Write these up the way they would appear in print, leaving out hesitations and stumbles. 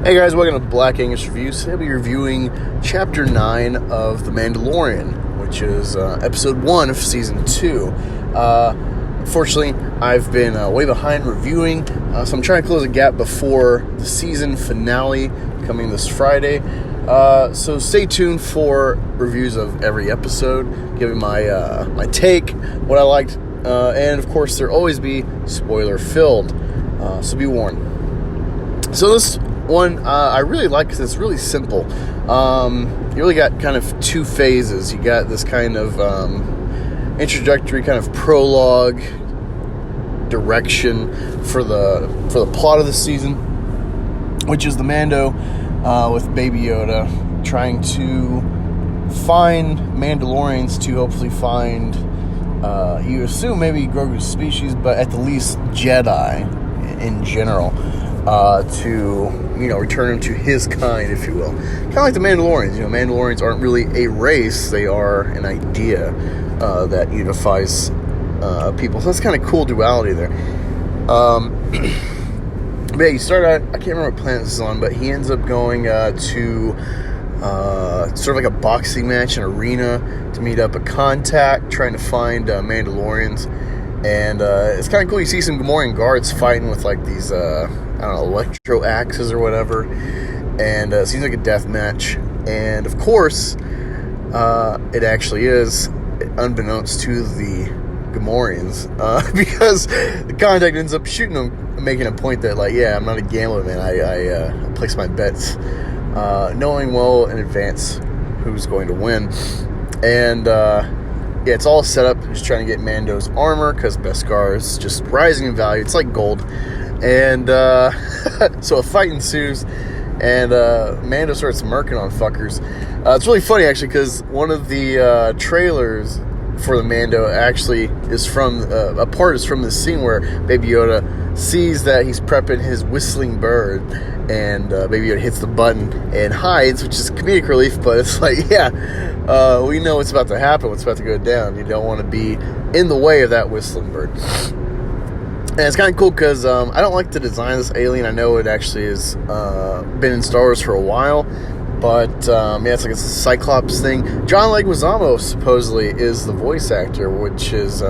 Hey guys, welcome to Black Angus Reviews. Today I'll be reviewing Chapter 9 of The Mandalorian, which is Episode 1 of Season 2. Unfortunately, I've been way behind reviewing, so I'm trying to close a gap before the season finale coming this Friday. So stay tuned for reviews of every episode, giving my take, what I liked, and of course there'll always be spoiler-filled, so be warned. So this one I really like because it's really simple. You really got kind of two phases. You got this kind of introductory kind of prologue direction for the plot of the season, which is the Mando with Baby Yoda trying to find Mandalorians to hopefully find, you assume maybe Grogu's species, but at the least Jedi in general. To, return him to his kind, if you will. Kind of like the Mandalorians. Mandalorians aren't really a race. They are an idea that unifies people. So that's kind of cool duality there. But yeah, you start out, I can't remember what planet this is on, but he ends up going to sort of like a boxing match, an arena, to meet up a contact, trying to find Mandalorians. And it's kind of cool. You see some Gamorrean guards fighting with like these, electro axes or whatever. And it seems like a death match. And of course, it actually is, unbeknownst to the Gamorreans, because the contact ends up shooting him, making a point that, like, yeah, I'm not a gambler, man. I place my bets, knowing well in advance who's going to win. And yeah, it's all set up. Just trying to get Mando's armor because Beskar is just rising in value. It's like gold. And so a fight ensues, and Mando starts murking on fuckers. It's really funny, actually, because one of the trailers for the Mando actually is from, a part is from this scene where Baby Yoda sees that he's prepping his whistling bird, and Baby Yoda hits the button and hides, which is comedic relief, but it's like, yeah, we know what's about to happen, what's about to go down. You don't want to be in the way of that whistling bird. And it's kind of cool because I don't like the design of this alien. I know it actually has been in Star Wars for a while, but yeah, it's like a Cyclops thing. John Leguizamo supposedly is the voice actor, which is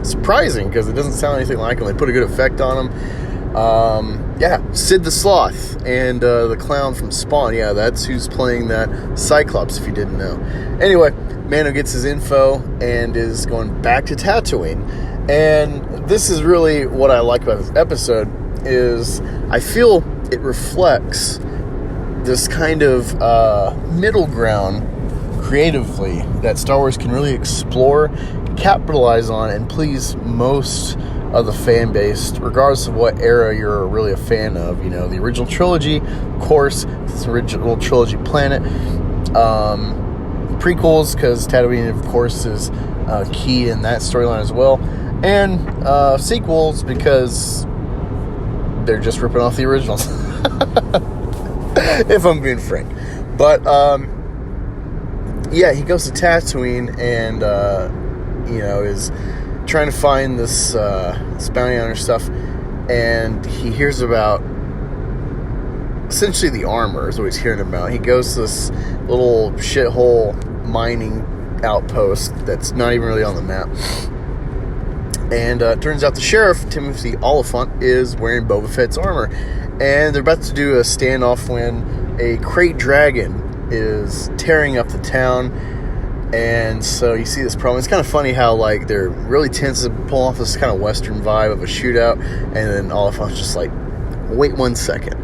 surprising because it doesn't sound anything like him. They put a good effect on him. Yeah, Sid the Sloth and the clown from Spawn. Yeah, that's who's playing that Cyclops, if you didn't know. Anyway, Mando gets his info and is going back to Tatooine. And this is really what I like about this episode, is I feel it reflects this kind of middle ground creatively that Star Wars can really explore, capitalize on, and please most of the fan base, regardless of what era you're really a fan of. The original trilogy, of course, it's the original trilogy planet. Prequels, because Tatooine, of course, is key in that storyline as well. And sequels, because they're just ripping off the originals. If I'm being frank. But, yeah, he goes to Tatooine and, is trying to find this bounty hunter stuff. And he hears about, essentially, the armor is what he's hearing about. He goes to this little shithole mining outpost that's not even really on the map. And it turns out the sheriff, Timothy Oliphant, is wearing Boba Fett's armor. And they're about to do a standoff when a crate dragon is tearing up the town. And so you see this problem. It's kind of funny how, like, they're really tense to pull off this kind of Western vibe of a shootout. And then Oliphant's just like, wait 1 second.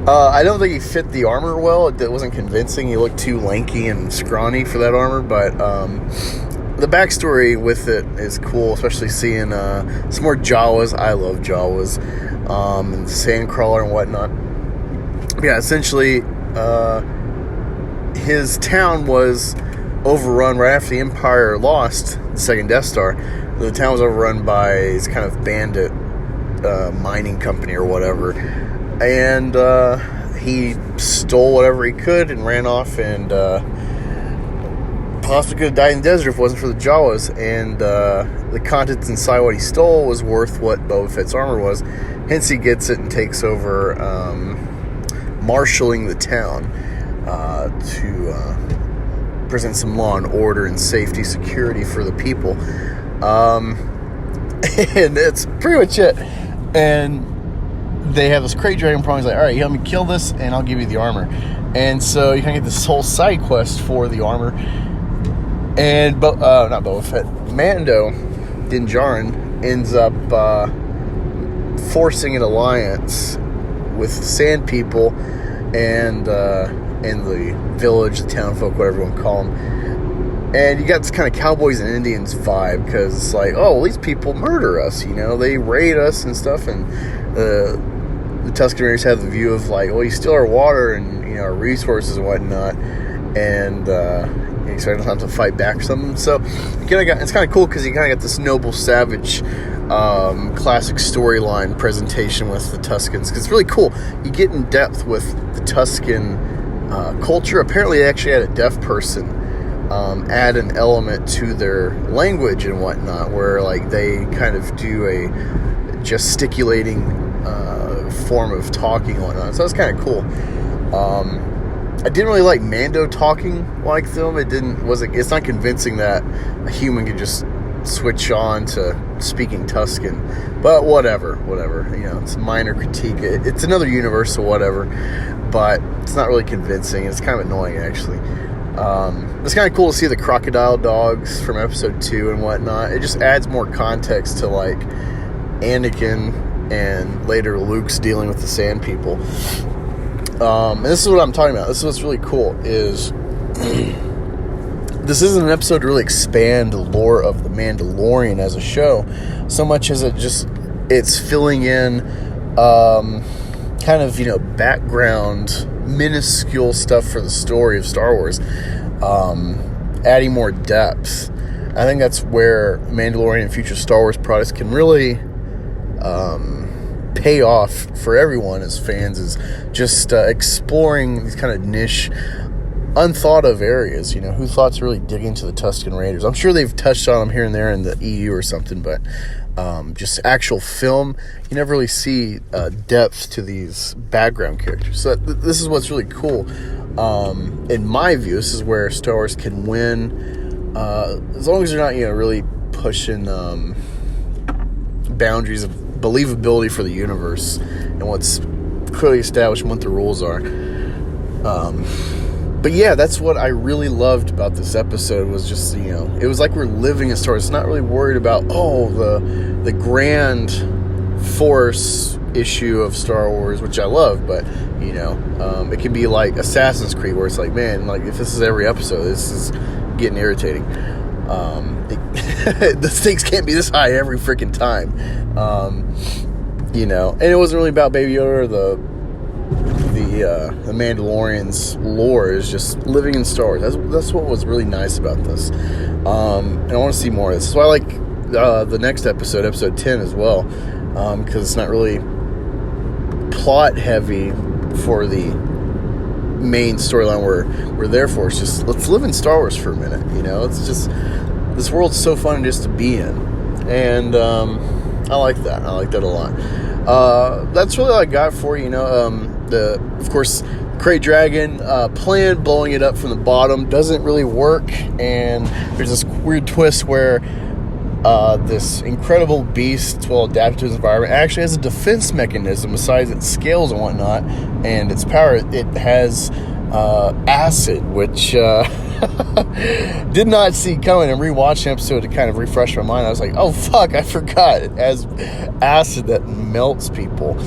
I don't think he fit the armor well. It wasn't convincing. He looked too lanky and scrawny for that armor. But the backstory with it is cool, especially seeing some more Jawas. I love Jawas, and Sandcrawler and whatnot. Yeah, essentially, his town was overrun right after the Empire lost the second Death Star. The town was overrun by this kind of bandit mining company or whatever, and he stole whatever he could and ran off and possibly could have died in the desert if it wasn't for the Jawas, and the contents inside what he stole was worth what Boba Fett's armor was, hence he gets it and takes over marshaling the town to present some law and order and safety, security for the people. And it's pretty much it. And they have this crate dragon problem. He's like, all right, you help me kill this, and I'll give you the armor. And so you kind of get this whole side quest for the armor. And, not Boba Fett, Mando, Djarin, ends up forcing an alliance with Sand People and the village, the town folk, whatever you want to call them. And you got this kind of cowboys and Indians vibe, because it's like, oh, well, these people murder us, you know, they raid us and stuff, and the Tusken Raiders have the view of like, well, you steal our water and, you know, our resources and whatnot, and so I don't have to fight back or something. So it's kind of cool, because you kind of got this noble savage classic storyline presentation with the Tuskens, because it's really cool. You get in depth with the Tusken culture. Apparently they actually had a deaf person add an element to their language and whatnot, where like they kind of do a gesticulating form of talking and whatnot. So that's kind of cool. I didn't really like Mando talking like them. It's not convincing that a human could just switch on to speaking Tusken, but whatever, you know, it's a minor critique. It's another universe, so whatever, but it's not really convincing. It's kind of annoying, actually. It's kind of cool to see the crocodile dogs from episode 2 and whatnot. It just adds more context to like Anakin and later Luke's dealing with the Sand People. And this is what I'm talking about. This is what's really cool, is this isn't an episode to really expand the lore of the Mandalorian as a show, so much as it's filling in kind of, you know, background, minuscule stuff for the story of Star Wars, adding more depth. I think that's where Mandalorian and future Star Wars products can really pay off for everyone as fans, is just exploring these kind of niche, unthought of areas. You know, who thought to really dig into the Tusken Raiders? I'm sure they've touched on them here and there in the EU or something, but just actual film, you never really see depth to these background characters. So this is what's really cool. In my view, this is where Star Wars can win, as long as they're not, you know, really pushing boundaries of believability for the universe and what's clearly established and what the rules are. But yeah, that's what I really loved about this episode, was just, you know, it was like we're living in Star Wars. It's not really worried about, the grand force issue of Star Wars, which I love, but, you know, it can be like Assassin's Creed, where it's like, man, like, if this is every episode, this is getting irritating. The stakes can't be this high every freaking time. You know, and it wasn't really about Baby Yoda or the Mandalorian's lore. Is just living in Star Wars. That's what was really nice about this. And I want to see more of this. So I like the next episode 10 as well, because it's not really plot heavy for the main storyline we're there for. It's just, let's live in Star Wars for a minute. You know, it's just, this world's so fun just to be in, and I like that. I like that a lot. That's really all I got for you. You know, of course, Crate Dragon plan, blowing it up from the bottom, doesn't really work, and there's this weird twist where this incredible beast, it's well adapted to its environment, actually has a defense mechanism besides its scales and whatnot, and its power. It has acid, which did not see coming, and rewatched the episode to kind of refresh my mind. I was like, oh fuck, I forgot it has acid that melts people.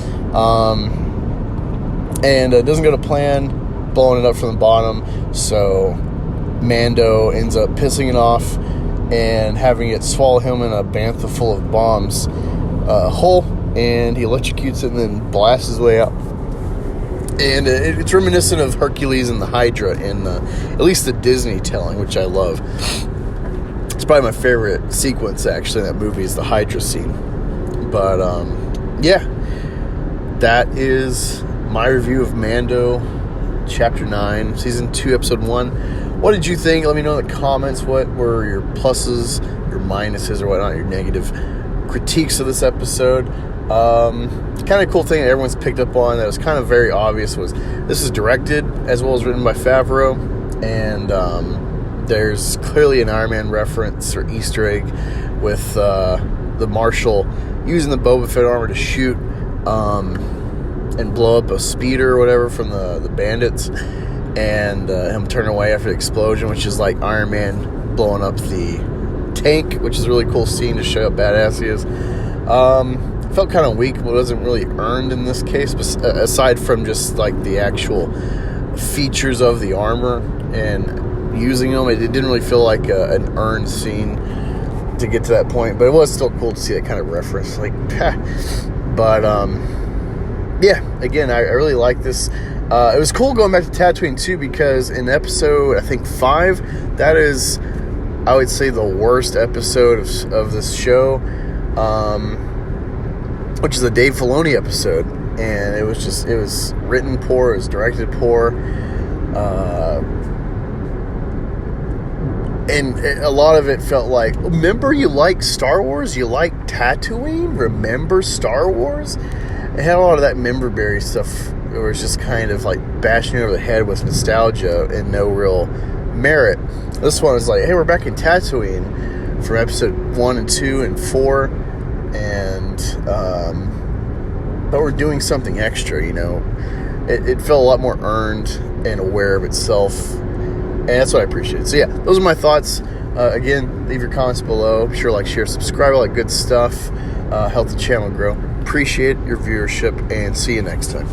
And it doesn't go to plan, blowing it up from the bottom, so Mando ends up pissing it off and having it swallow him in a bantha full of bombs hole, and he electrocutes it and then blasts his way out. And it's reminiscent of Hercules and the Hydra in at least the Disney telling, which I love. It's probably my favorite sequence, actually, in that movie, is the Hydra scene. But, yeah, that is my review of Mando Chapter 9, Season 2, Episode 1. What did you think? Let me know in the comments. What were your pluses, your minuses, or whatnot, your negative critiques of this episode? Kind of cool thing that everyone's picked up on that was kind of very obvious was this is directed as well as written by Favreau, and there's clearly an Iron Man reference or Easter egg with the Marshal using the Boba Fett armor to shoot and blow up a speeder or whatever from the bandits, and him turning away after the explosion, which is like Iron Man blowing up the tank, which is a really cool scene to show how badass he is. Felt kind of weak, but it wasn't really earned in this case, aside from just like the actual features of the armor and using them. It didn't really feel like an earned scene to get to that point, but it was still cool to see that kind of reference. Like, but yeah, again, I really like this. It was cool going back to Tatooine too, because in episode, I think 5, that is, I would say, the worst episode of this show, which is a Dave Filoni episode, and it was written poor, it was directed poor, and a lot of it felt like, remember you like Star Wars? You like Tatooine? Remember Star Wars? It had a lot of that member-berry stuff where it's just kind of like bashing over the head with nostalgia and no real merit. This one is like, hey, we're back in Tatooine from episode 1 and 2 and 4, and but we're doing something extra, you know. It felt a lot more earned and aware of itself, and that's what I appreciate. So yeah, those are my thoughts. Again, leave your comments below. Be sure to like, share, subscribe, all that good stuff. Help the channel grow. Appreciate your viewership, and see you next time.